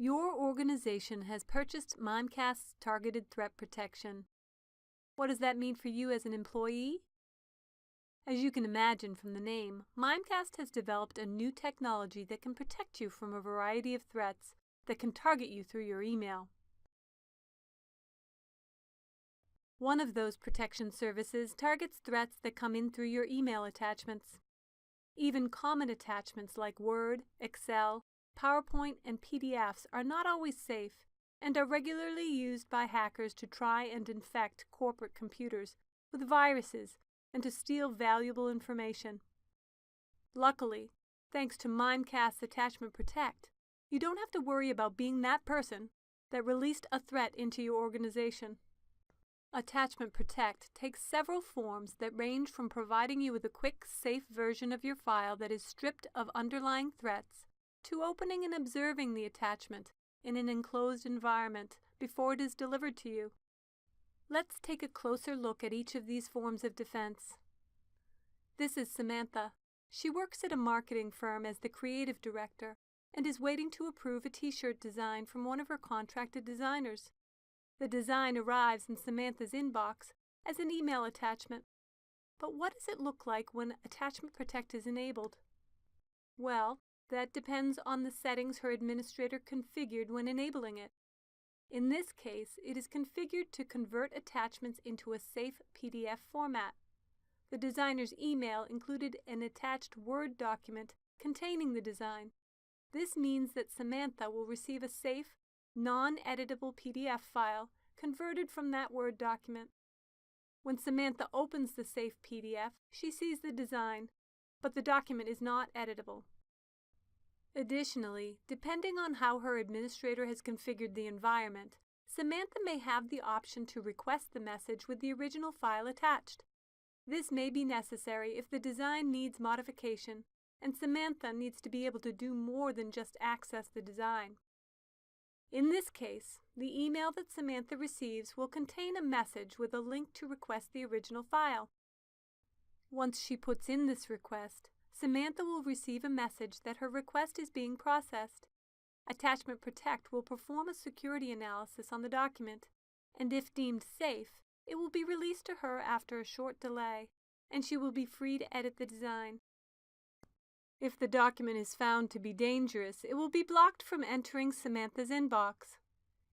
Your organization has purchased Mimecast's targeted threat protection. What does that mean for you as an employee? As you can imagine from the name, Mimecast has developed a new technology that can protect you from a variety of threats that can target you through your email. One of those protection services targets threats that come in through your email attachments. Even common attachments like Word, Excel, PowerPoint, and PDFs are not always safe and are regularly used by hackers to try and infect corporate computers with viruses and to steal valuable information. Luckily, thanks to Mimecast's Attachment Protect, you don't have to worry about being that person that released a threat into your organization. Attachment Protect takes several forms that range from providing you with a quick, safe version of your file that is stripped of underlying threats to opening and observing the attachment in an enclosed environment before it is delivered to you. Let's take a closer look at each of these forms of defense. This is Samantha. She works at a marketing firm as the creative director and is waiting to approve a t-shirt design from one of her contracted designers. The design arrives in Samantha's inbox as an email attachment. But what does it look like when Attachment Protect is enabled? Well, that depends on the settings her administrator configured when enabling it. In this case, it is configured to convert attachments into a safe PDF format. The designer's email included an attached Word document containing the design. This means that Samantha will receive a safe, non-editable PDF file converted from that Word document. When Samantha opens the safe PDF, she sees the design, but the document is not editable. Additionally, depending on how her administrator has configured the environment, Samantha may have the option to request the message with the original file attached. This may be necessary if the design needs modification, and Samantha needs to be able to do more than just access the design. In this case, the email that Samantha receives will contain a message with a link to request the original file. Once she puts in this request, Samantha will receive a message that her request is being processed. Attachment Protect will perform a security analysis on the document, and if deemed safe, it will be released to her after a short delay, and she will be free to edit the design. If the document is found to be dangerous, it will be blocked from entering Samantha's inbox.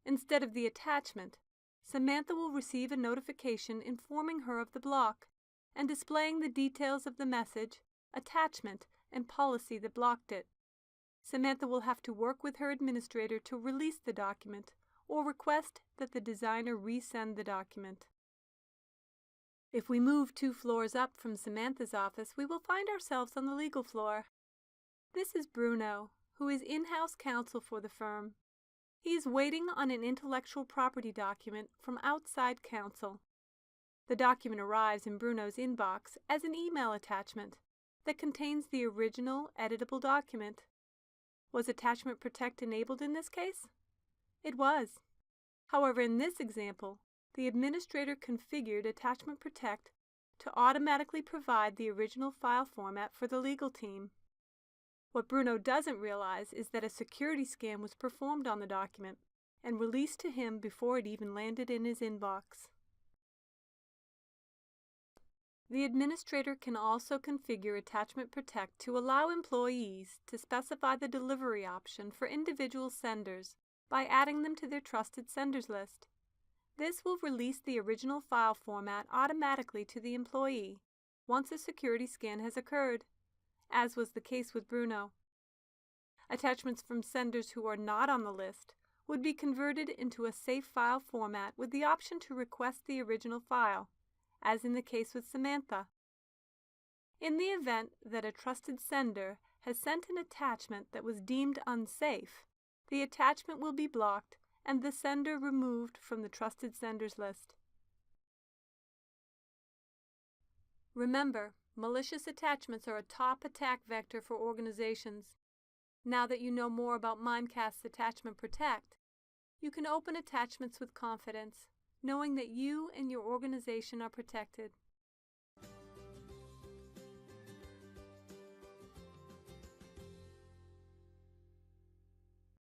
Instead of the attachment, Samantha will receive a notification informing her of the block and displaying the details of the message, attachment, and policy that blocked it. Samantha will have to work with her administrator to release the document or request that the designer resend the document. If we move 2 floors up from Samantha's office, we will find ourselves on the legal floor. This is Bruno, who is in-house counsel for the firm. He is waiting on an intellectual property document from outside counsel. The document arrives in Bruno's inbox as an email attachment that contains the original editable document. Was Attachment Protect enabled in this case? It was. However, in this example, the administrator configured Attachment Protect to automatically provide the original file format for the legal team. What Bruno doesn't realize is that a security scan was performed on the document and released to him before it even landed in his inbox. The administrator can also configure Attachment Protect to allow employees to specify the delivery option for individual senders by adding them to their trusted senders list. This will release the original file format automatically to the employee once a security scan has occurred, as was the case with Bruno. Attachments from senders who are not on the list would be converted into a safe file format with the option to request the original file, as in the case with Samantha. In the event that a trusted sender has sent an attachment that was deemed unsafe, the attachment will be blocked and the sender removed from the trusted senders list. Remember, malicious attachments are a top attack vector for organizations. Now that you know more about Mimecast's Attachment Protect, you can open attachments with confidence, knowing that you and your organization are protected.